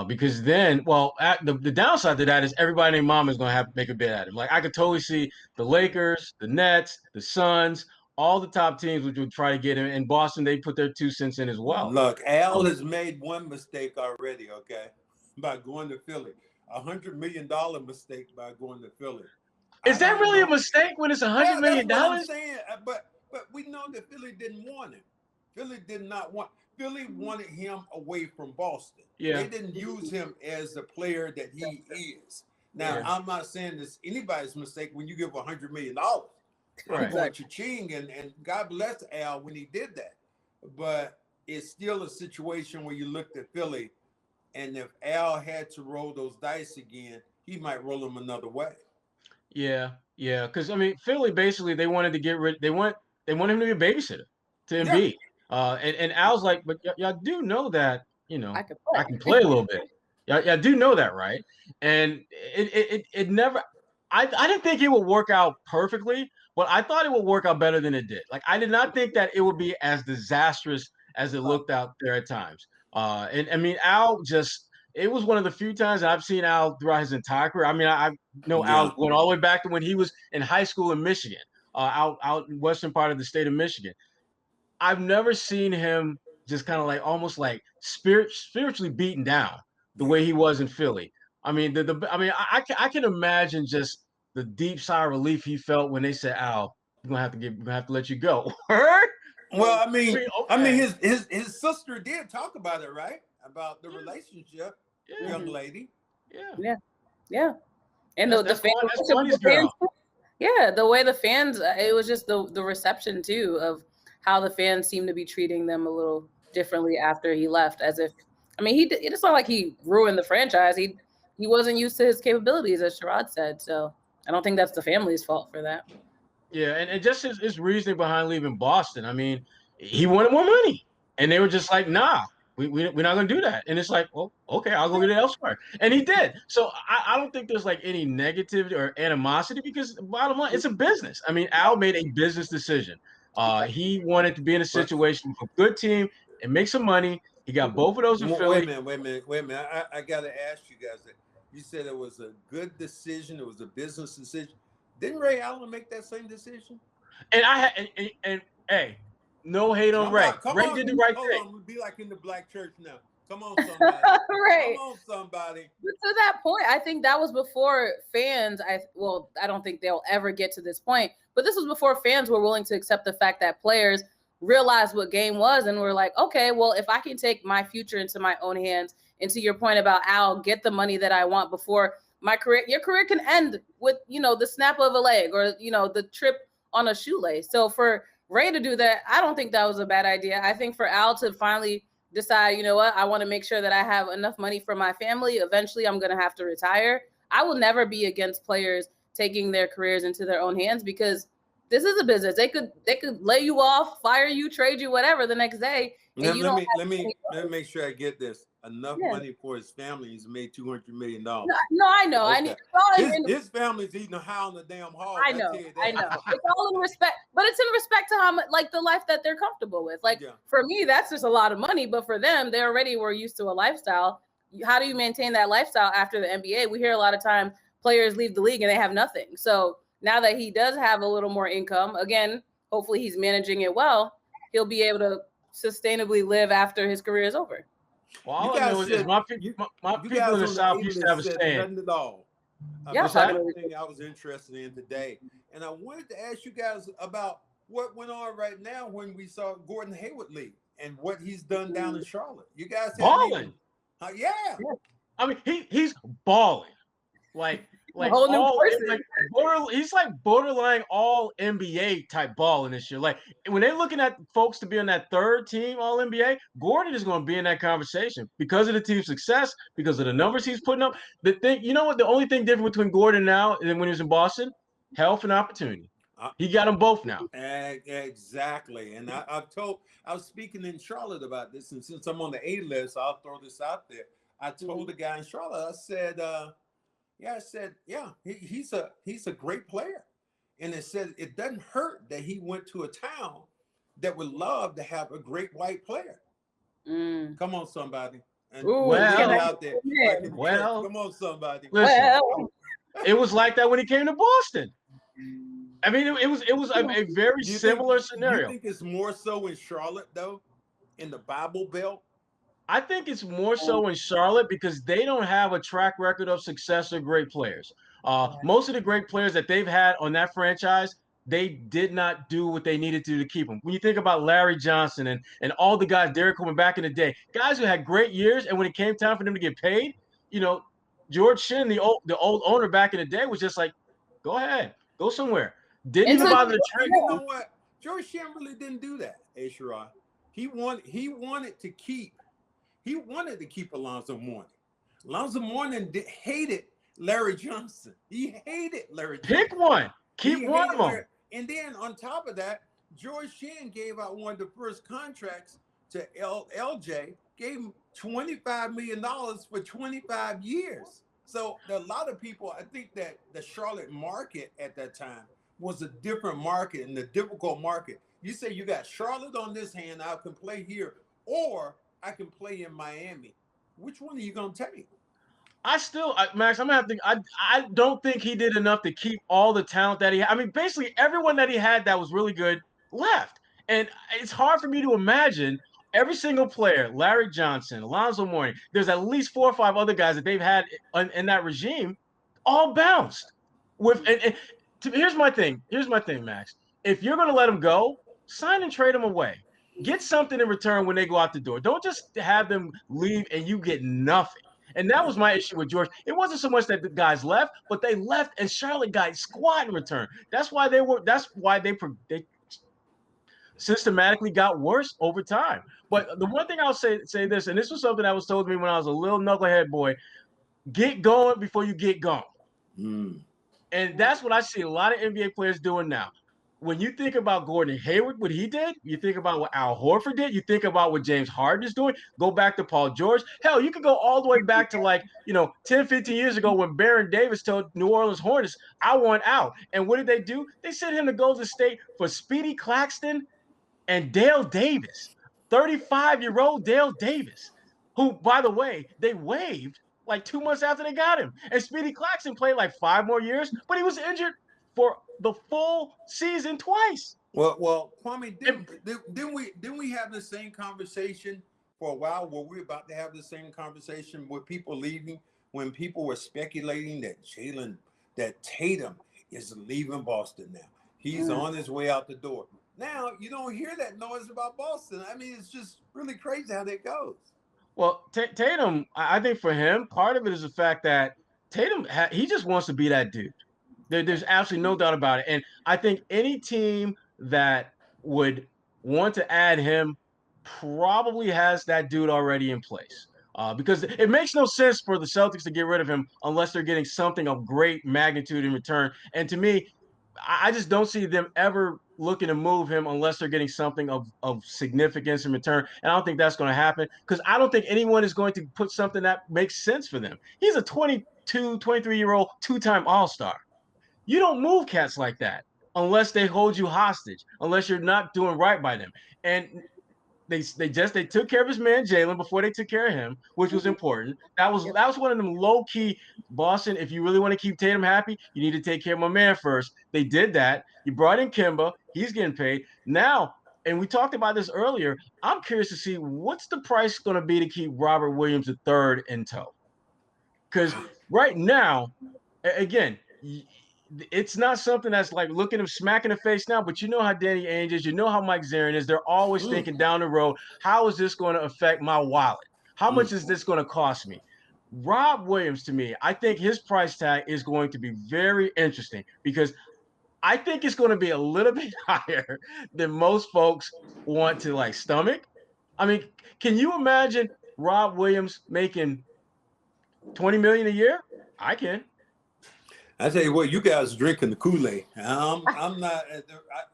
Because then, the downside to that is everybody named Mama is going to have to make a bid at him. Like, I could totally see the Lakers, the Nets, the Suns, all the top teams which would try to get him. And Boston, they put their 2 cents in as well. Look, Al has made one mistake already, okay, by going to Philly. $100 million mistake by going to Philly. Is that really a mistake when it's $100 million? That's what I'm saying. But we know that Philly didn't want him. Philly did not want. Philly wanted him away from Boston. Yeah. They didn't use him as the player that he is. Now, I'm not saying this anybody's mistake when you give $100 million. I'm going cha-ching, and God bless Al when he did that. But it's still a situation where you looked at Philly, and if Al had to roll those dice again, he might roll them another way. Yeah. Because I mean, Philly basically they wanted to get rid. They want him to be a babysitter to Embiid. And Al's like, but y'all do know that I can play a little bit. Y'all do know that, right? And it never. I didn't think it would work out perfectly, but I thought it would work out better than it did. Like, I did not think that it would be as disastrous as it looked out there at times. And I mean, Al just. It was one of the few times I've seen Al throughout his entire career. I mean, I know Al going all the way back to when he was in high school in Michigan, out in western part of the state of Michigan. I've never seen him just kind of like almost like spiritually beaten down the way he was in Philly. I mean, I can imagine just the deep sigh of relief he felt when they said, "Al, we're gonna have to let you go." Well, I mean, okay. his sister did talk about it, right? About the relationship, young lady. Yeah. And the That's fans, Connie's girl. yeah, the way the fans, it was just the reception too of how the fans seemed to be treating them a little differently after he left, as if, I mean, it's not like he ruined the franchise. He wasn't used to his capabilities, as Sherrod said. So I don't think that's the family's fault for that. Yeah, and just his reasoning behind leaving Boston. I mean, he wanted more money, and they were just like, "Nah, we're not going to do that." And it's like, "Well, okay, I'll go get it elsewhere." And he did. So I don't think there's like any negativity or animosity, because bottom line, it's a business. I mean, Al made a business decision. He wanted to be in a situation with a good team and make some money. He got both of those in Philly. Wait a minute. I got to ask you guys that. You said it was a good decision. It was a business decision. Didn't Ray Allen make that same decision? And hey, no hate on Ray. Ray did the right thing. Hold on, we'll be like in the black church now. Come on, somebody. Right. Come on, somebody. But to that point, I think that was before fans. I don't think they'll ever get to this point. But this was before fans were willing to accept the fact that players realized what game was and were like, okay, well, if I can take my future into my own hands, and to your point about Al, get the money that I want before my career, your career can end with, the snap of a leg or, the trip on a shoelace. So for Ray to do that, I don't think that was a bad idea. I think for Al to finally decide, you know what, I want to make sure that I have enough money for my family. Eventually, I'm going to have to retire. I will never be against players taking their careers into their own hands, because this is a business. They could lay you off, fire you, trade you, whatever the next day. Let me make sure I get this. Enough money for his family. He's made $200 million. No, I know. Okay. His family's eating a high on the damn hog. I know. It's all in respect, but it's in respect to how much, like, the life that they're comfortable with. Like, for me, that's just a lot of money, but for them, they already were used to a lifestyle. How do you maintain that lifestyle after the NBA? We hear a lot of times players leave the league and they have nothing. So now that he does have a little more income, again, hopefully he's managing it well, he'll be able to sustainably live after his career is over. Well, all I know is my people in the South used to have a saying. Nothing at all. Yeah, thing I was interested in today, and I wanted to ask you guys about what went on right now when we saw Gordon Hayward leave and what he's done down in Charlotte. You guys balling? Yeah. I mean, he's balling, like he's like borderline all NBA type ball in this year. Like, when they're looking at folks to be on that third team all NBA, Gordon is going to be in that conversation because of the team's success, because of the numbers he's putting up. The thing, you know what? The only thing different between Gordon now and when he was in Boston, health and opportunity. He got them both now. Exactly. And I was speaking in Charlotte about this, and since I'm on the A list, I'll throw this out there. I told the guy in Charlotte, I said, he's a great player. And it said it doesn't hurt that he went to a town that would love to have a great white player. Come on, somebody. And out there. Come on, somebody. Listen, it was like that when he came to Boston. I mean, it was a very similar scenario. You think it's more so in Charlotte, though, in the Bible Belt? I think it's more so in Charlotte because they don't have a track record of success or great players. Most of the great players that they've had on that franchise, they did not do what they needed to keep them. When you think about Larry Johnson and all the guys, Derek Coleman back in the day, guys who had great years, and when it came time for them to get paid, George Shinn, the old owner back in the day, was just like, go ahead, go somewhere. Didn't even bother to trade. You know what? George Shinn really didn't do that, Sherrod. He wanted to keep Alonzo Mourning. Alonzo Mourning hated Larry Johnson. He hated Larry Johnson. Pick one. Keep one of them. And then on top of that, George Shinn gave out one of the first contracts to LJ, gave him $25 million for 25 years. So a lot of people, I think that the Charlotte market at that time was a different market and a difficult market. You say you got Charlotte on this hand, I can play here, or I can play in Miami. Which one are you going to take? Max, I'm going to have to I don't think he did enough to keep all the talent that he had. I mean, basically everyone that he had that was really good left. And it's hard for me to imagine every single player, Larry Johnson, Alonzo Mourning, there's at least 4 or 5 other guys that they've had in that regime, all bounced. Here's my thing, Max. If you're going to let them go, sign and trade them away. Get something in return when they go out the door. Don't just have them leave and you get nothing. And that was my issue with George. It wasn't so much that the guys left, but they left and Charlotte got squat in return. That's why they systematically got worse over time. But the one thing I'll say this, and this was something that was told to me when I was a little knucklehead boy: get going before you get gone. And that's what I see a lot of NBA players doing now. When you think about Gordon Hayward, what he did, you think about what Al Horford did, you think about what James Harden is doing, go back to Paul George. Hell, you could go all the way back to 10, 15 years ago when Baron Davis told New Orleans Hornets, I want out. And what did they do? They sent him to Golden State for Speedy Claxton and Dale Davis, 35-year-old Dale Davis, who, by the way, they waived like 2 months after they got him. And Speedy Claxton played like 5 more years, but he was injured for the full season twice. Well, Kwame, didn't we have the same conversation for a while? Were we about to have the same conversation with people leaving when people were speculating that Tatum is leaving Boston now? He's on his way out the door. Now you don't hear that noise about Boston. I mean, it's just really crazy how that goes. Well, Tatum, I think for him, part of it is the fact that Tatum, he just wants to be that dude. There's absolutely no doubt about it. And I think any team that would want to add him probably has that dude already in place. Because it makes no sense for the Celtics to get rid of him unless they're getting something of great magnitude in return. And to me, I just don't see them ever looking to move him unless they're getting something of significance in return. And I don't think that's going to happen because I don't think anyone is going to put something that makes sense for them. He's a 22, 23-year-old two-time All-Star. You don't move cats like that unless they hold you hostage, unless you're not doing right by them. And they took care of his man Jalen before they took care of him, which was important. That was one of them low-key, Boston, if you really want to keep Tatum happy, you need to take care of my man first. They did that. You brought in Kemba. He's getting paid. Now, and we talked about this earlier, I'm curious to see what's the price going to be to keep Robert Williams III in tow. Because right now, again, it's not something that's like looking him smack in the face now, but you know how Danny Ainge is, you know how Mike Zarin is. They're always thinking down the road, how is this going to affect my wallet? How much is this going to cost me? Rob Williams, to me, I think his price tag is going to be very interesting because I think it's going to be a little bit higher than most folks want to stomach. I mean, can you imagine Rob Williams making $20 million a year? I can. I tell you what, you guys drinking the Kool-Aid. I'm not.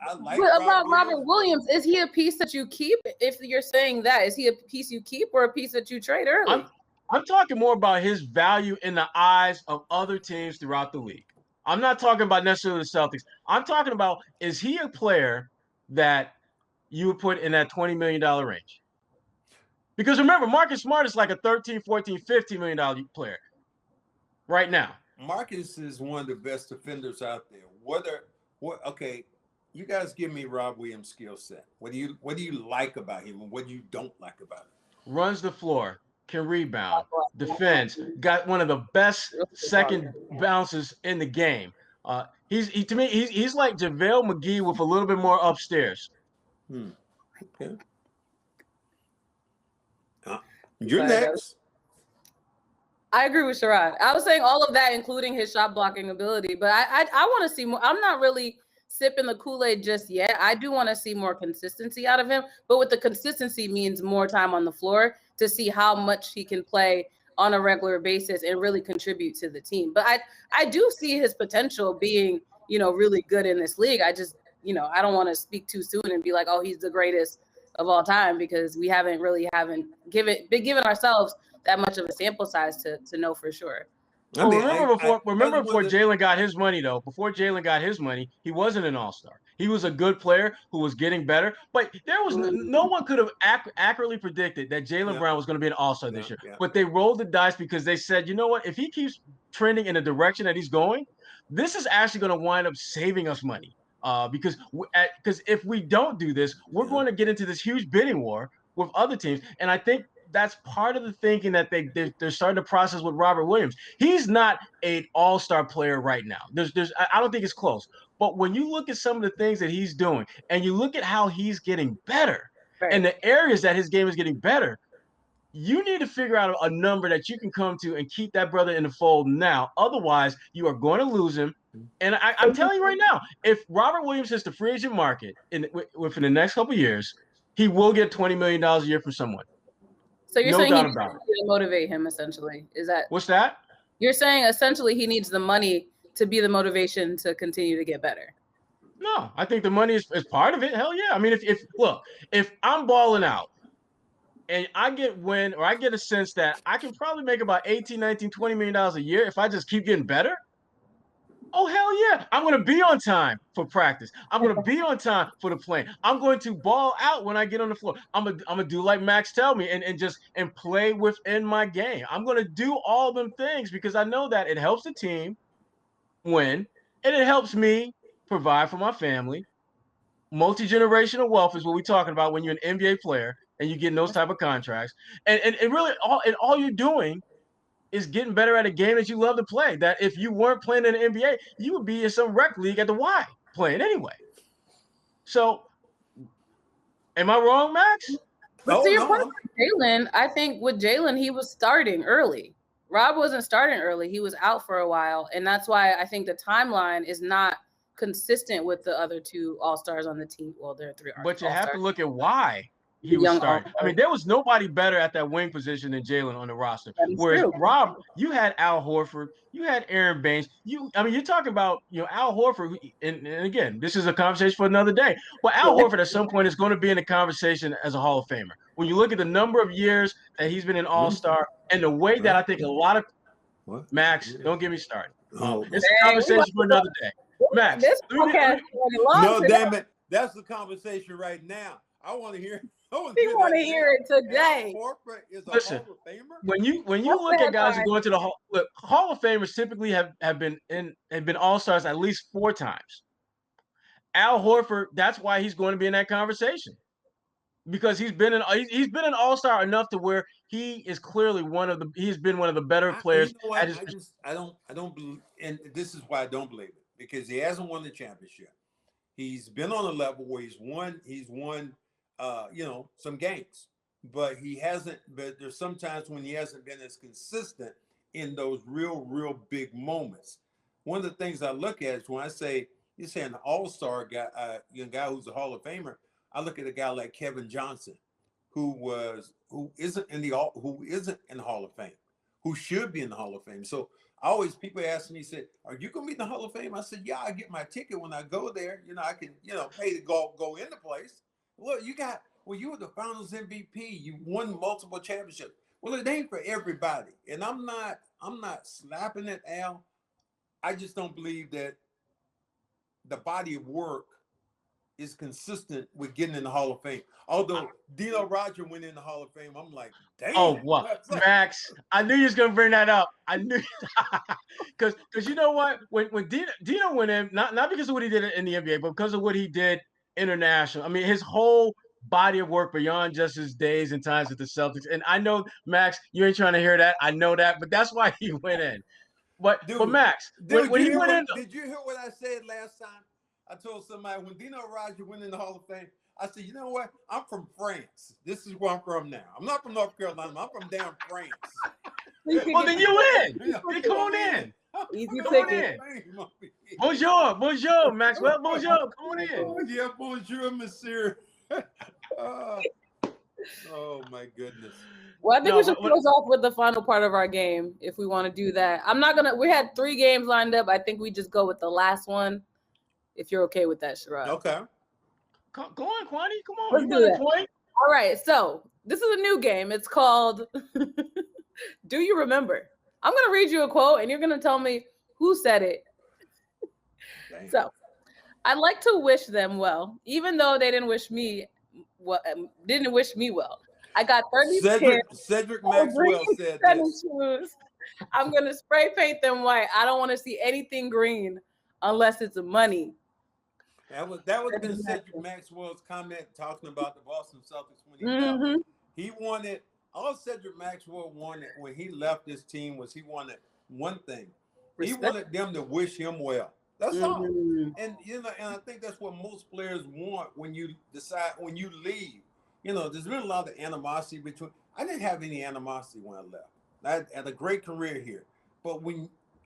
I like. But about Robert Williams, is he a piece that you keep? If you're saying that, is he a piece you keep or a piece that you trade early? I'm talking more about his value in the eyes of other teams throughout the league. I'm not talking about necessarily the Celtics. I'm talking about, is he a player that you would put in that $20 million range? Because remember, Marcus Smart is like a $13, $14, $15 million player right now. Marcus is one of the best defenders out there. Okay, you guys give me Rob Williams' skill set. What do you like about him and what do you don't like about him? Runs the floor, can rebound, defends, got one of the best second bounces in the game. To me, he's like JaVale McGee with a little bit more upstairs. Okay. You're next. I agree with Sherrod. I was saying all of that, including his shot blocking ability, but I want to see more. I'm not really sipping the Kool-Aid just yet. I do want to see more consistency out of him, but with the consistency means more time on the floor to see how much he can play on a regular basis and really contribute to the team. But I do see his potential being, really good in this league. I just, I don't want to speak too soon and be like, oh, he's the greatest of all time, because we haven't been given ourselves that much of a sample size to know for sure. Remember before Jalen got his money, though. Before Jalen got his money, he wasn't an all-star. He was a good player who was getting better, but there was no one could have accurately predicted that Jaylen Brown was going to be an all-star this year. Yeah. But they rolled the dice because they said, you know what? If he keeps trending in the direction that he's going, this is actually going to wind up saving us money. Because if we don't do this, we're going to get into this huge bidding war with other teams. And I think that's part of the thinking that they're starting to process with Robert Williams. He's not an all-star player right now. I don't think it's close. But when you look at some of the things that he's doing and you look at how he's getting better and the areas that his game is getting better, you need to figure out a number that you can come to and keep that brother in the fold now. Otherwise, you are going to lose him. And I'm telling you right now, if Robert Williams hits the free agent market within the next couple of years, he will get $20 million a year from someone. So you're saying he needs to motivate him, essentially. Is that what's that? You're saying essentially he needs the money to be the motivation to continue to get better. No, I think the money is part of it. Hell yeah. I mean, if I'm balling out and I get a sense that I can probably make about 18, 19, $20 million a year if I just keep getting better. Oh, hell yeah. I'm going to be on time for practice. I'm going to be on time for the plane. I'm going to ball out when I get on the floor. I'm going to do like Max tell me and play within my game. I'm going to do all them things because I know that it helps the team win and it helps me provide for my family. Multi-generational wealth is what we're talking about when you're an NBA player and you're getting those type of contracts. And really all you're doing is getting better at a game that you love to play. That if you weren't playing in the NBA, you would be in some rec league at the Y playing anyway. So, am I wrong, Max? But to your point with Jalen, I think with Jalen, he was starting early. Rob wasn't starting early. He was out for a while. And that's why I think the timeline is not consistent with the other two All-Stars on the team. Well, there are three But you have to look at why he was starting. I mean, there was nobody better at that wing position than Jalen on the roster. Whereas Rob, you had Al Horford, you had Aaron Baines. You're talking about Al Horford, and again, this is a conversation for another day. But Al Horford at some point is going to be in the conversation as a Hall of Famer. When you look at the number of years that he's been an All-Star and the way that I think a lot of Max, don't get me started. It's a conversation for another day. Max, no, damn it, that's the conversation right now. I want to hear. We want to hear it today. Listen, when you look at guys who go into the Hall of Famers typically have been All-Stars at least 4 times. Al Horford, that's why he's going to be in that conversation because he's been an All-Star enough to where he is clearly he's been one of the better players. I don't believe, and this is why I don't believe it because he hasn't won the championship. He's been on a level where he's won some games, but he hasn't. But there's sometimes when he hasn't been as consistent in those real big moments. One of the things I look at is when I say you're saying an all-star guy, guy who's a Hall of Famer. I look at a guy like Kevin Johnson, who isn't in the Hall of Fame, who should be in the Hall of Fame. So people ask me, say, "Are you going to be in the Hall of Fame?" I said, "Yeah, I get my ticket when I go there. I can pay to go in the place." Look, you were the Finals MVP. You won multiple championships. Well, it ain't for everybody. And I'm not slapping at Al. I just don't believe that the body of work is consistent with getting in the Hall of Fame. Although Dino Roger went in the Hall of Fame, I'm like, damn. Oh, what? Max, I knew you was going to bring that up. I knew because you know what? When Dino went in, not because of what he did in the NBA, but because of what he did international. I mean, his whole body of work beyond just his days and times at the Celtics. And I know, Max, you ain't trying to hear that. I know that, but that's why he went in. But Max, when he went in, did you hear what I said last time? I told somebody when Dino Roger went in the Hall of Fame, I said, you know what? I'm from France. This is where I'm from now. I'm not from North Carolina. I'm from damn France. Well, then you in. Come on in. Easy ticket. Bonjour, Maxwell. Bonjour. Come on in. Oh, yeah, bonjour, monsieur. Oh my goodness. Well, I think we should close off with the final part of our game if we want to do that. We had 3 games lined up. I think we just go with the last one. If you're okay with that, Sherrod. Okay. Go on, Kwani. Come on. Let's do that. All right. So this is a new game. It's called Do You Remember? I'm going to read you a quote and you're going to tell me who said it. Dang. So I'd like to wish them well, even though they didn't wish me well. I got 30 Cedric Maxwell said this. Shoes. I'm going to spray paint them white. I don't want to see anything green unless it's money. That would have been Cedric Maxwell's comment talking about the Boston Celtics when he left. Mm-hmm. He wanted all Cedric Maxwell wanted when he left this team was he wanted one thing. He wanted them to wish him well. That's all. And and I think that's what most players want when you leave. There's been a lot of animosity between. I didn't have any animosity when I left. I had a great career here. But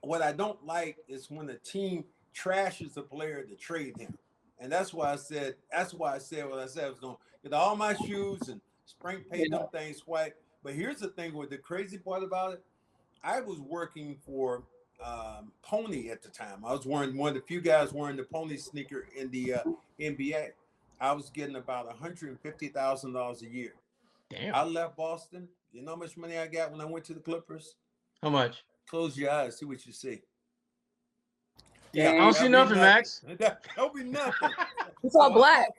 what I don't like is when a team trashes a player to trade him. And that's why I said what I said. I was going to get all my shoes and spray paint them things white. But here's the thing with the crazy part about it. I was working for Pony at the time. I was one of the few guys wearing the Pony sneaker in the NBA. I was getting about $150,000 a year. Damn. I left Boston. You know how much money I got when I went to the Clippers? How much? Close your eyes, see what you see. Yeah, I don't see nothing, Max. That'll be nothing. It's all black.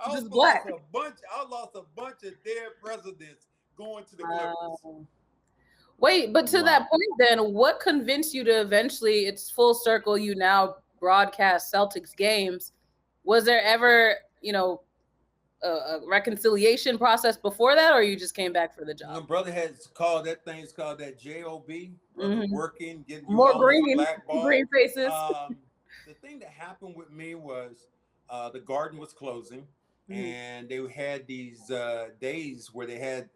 I Just black. I lost a bunch of dead presidents going to the Clippers. Wait, but to that point then, what convinced you to eventually, it's full circle, you now broadcast Celtics games? Was there ever, a reconciliation process before that, or you just came back for the job? My brother has called that job, brother working, getting more green faces. The thing that happened with me was the Garden was closing, and they had these days where they had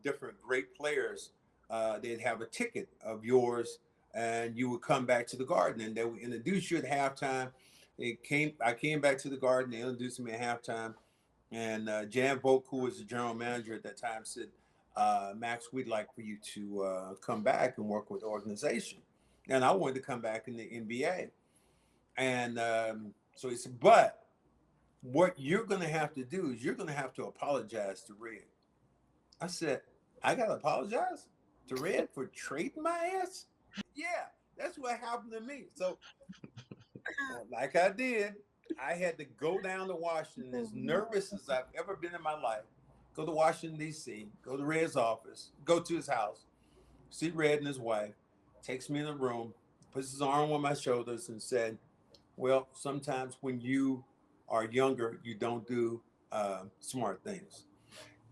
different great players. They'd have a ticket of yours, and you would come back to the Garden, and they would introduce you at halftime. I came back to the Garden. They introduced me at halftime. And Jan Volk, who was the general manager at that time, said, Max, we'd like for you to come back and work with the organization. And I wanted to come back in the NBA. And so he said, but what you're going to have to do is you're going to have to apologize to Red. I said, I got to apologize to Red for trading my ass? Yeah, that's what happened to me. So like I did, I had to go down to Washington, as nervous as I've ever been in my life, go to Washington, D.C., go to Red's office, go to his house, see Red and his wife, takes me in a room, puts his arm on my shoulders and said, well, sometimes when you are younger, you don't do smart things.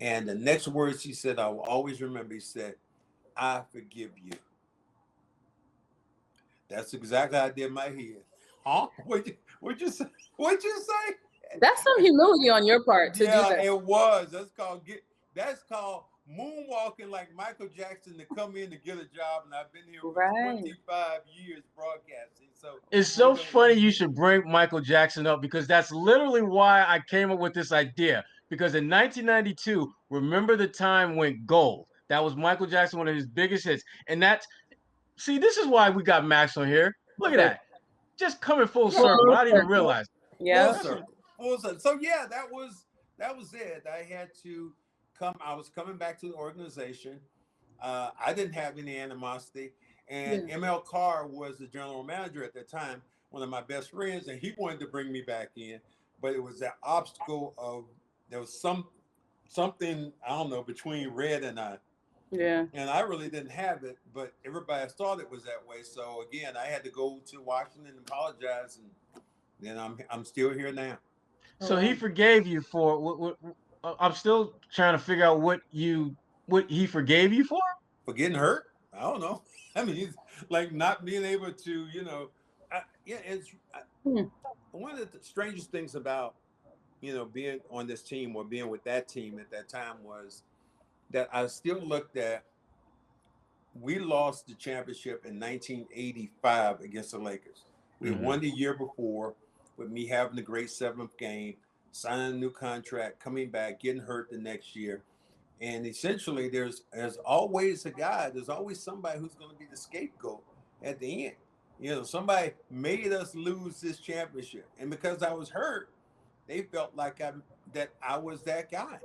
And the next words he said, I will always remember, he said, I forgive you. That's exactly how I did my head. Huh? What'd you say? What'd you say? That's some humility on your part to do that. Yeah, it was. That's called moonwalking like Michael Jackson to come in to get a job. And I've been here for 25 years broadcasting. So it's so funny you should bring Michael Jackson up, because that's literally why I came up with this idea. Because in 1992, remember the time went gold. That was Michael Jackson, one of his biggest hits. And this is why we got Max on here. Look at that. Just coming full circle. I didn't even realize. Yeah. Full circle. So yeah, that was it. I had to come. I was coming back to the organization. I didn't have any animosity. And ML Carr was the general manager at that time, one of my best friends, and he wanted to bring me back in. But it was that obstacle of there was something, I don't know, between Red and I. Yeah. And I really didn't have it, but everybody thought it was that way. So again, I had to go to Washington and apologize, and then I'm still here now. So he forgave you for what I'm still trying to figure out what he forgave you for? For getting hurt? I don't know. I mean, it's like not being able to, it's one of the strangest things about, being on this team or being with that team at that time was that I still looked at. We lost the championship in 1985 against the Lakers. We won the year before with me having a great seventh game, signing a new contract, coming back, getting hurt the next year. And essentially there's always there's always somebody who's going to be the scapegoat at the end. Somebody made us lose this championship. And because I was hurt, they felt like I was that guy.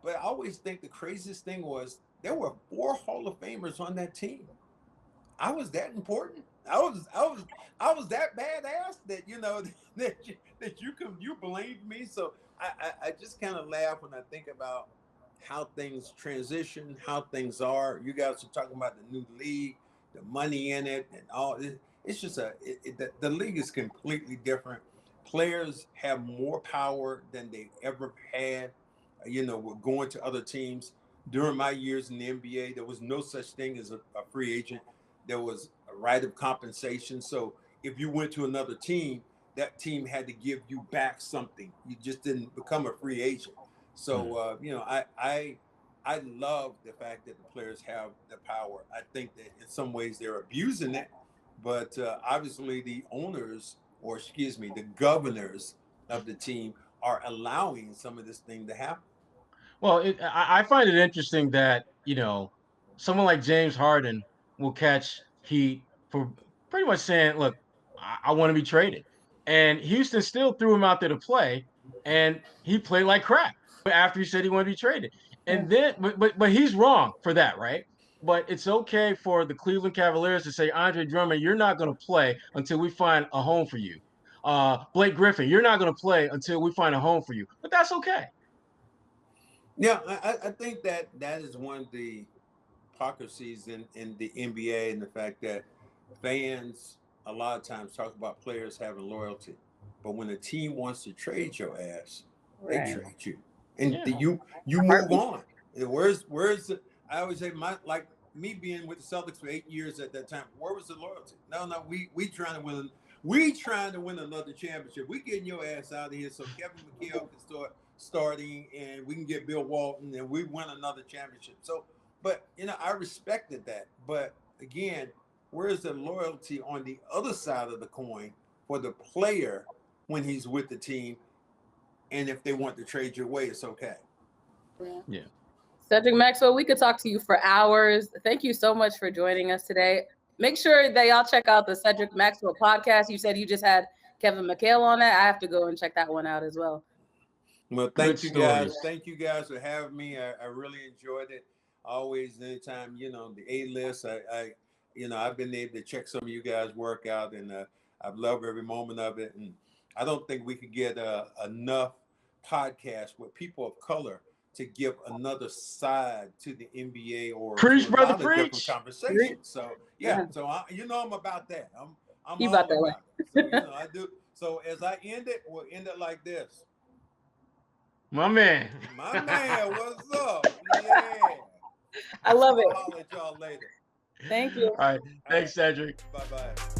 But I always think the craziest thing was there were 4 Hall of Famers on that team. I was that important. I was that badass that that you blamed me. So I just kind of laugh when I think about how things transition, how things are. You guys are talking about the new league, the money in it, and all. It's just the league is completely different. players have more power than they ever had. We're going to other teams. During my years in the NBA, there was no such thing as a free agent. There was a right of compensation. So if you went to another team, that team had to give you back something. You just didn't become a free agent. So, I love the fact that the players have the power. I think that in some ways they're abusing it, but obviously the owners, or excuse me, the governors of the team are allowing some of this thing to happen. Well, I find it interesting that, someone like James Harden will catch heat for pretty much saying, look, I want to be traded. And Houston still threw him out there to play, and he played like crap after he said he wanted to be traded. And then, but he's wrong for that, right? But it's okay for the Cleveland Cavaliers to say, Andre Drummond, you're not going to play until we find a home for you. Blake Griffin, you're not going to play until we find a home for you. But that's okay. Yeah, I think that is one of the hypocrisies in the NBA, and the fact that fans a lot of times talk about players having loyalty, but when a team wants to trade your ass, they trade you, and you move on. And where's the, I always say, me being with the Celtics for 8 years at that time, where was the loyalty? No, we trying to win. We trying to win another championship. We getting your ass out of here so Kevin McHale can start starting, and we can get Bill Walton, and we win another championship. So, but I respected that. But again, where's the loyalty on the other side of the coin for the player when he's with the team? And if they want to trade your way, it's okay. Yeah. Cedric Maxwell, we could talk to you for hours. Thank you so much for joining us today. Make sure that y'all check out the Cedric Maxwell podcast. You said you just had Kevin McHale on that. I have to go and check that one out as well. Well, thank you guys. Thank you guys for having me. I really enjoyed it. Always, anytime, the A-list, I've been able to check some of you guys' work out, and I've loved every moment of it. And I don't think we could get enough podcasts with people of color to give another side to the NBA or preach, to a brother, lot of different conversations. So so I'm about that. I'm all about it. So I do. So as I end it, we'll end it like this. My man, what's up? Yeah, I love it. I'll holler at y'all later. Thank you. All right, thanks, Cedric. Bye-bye.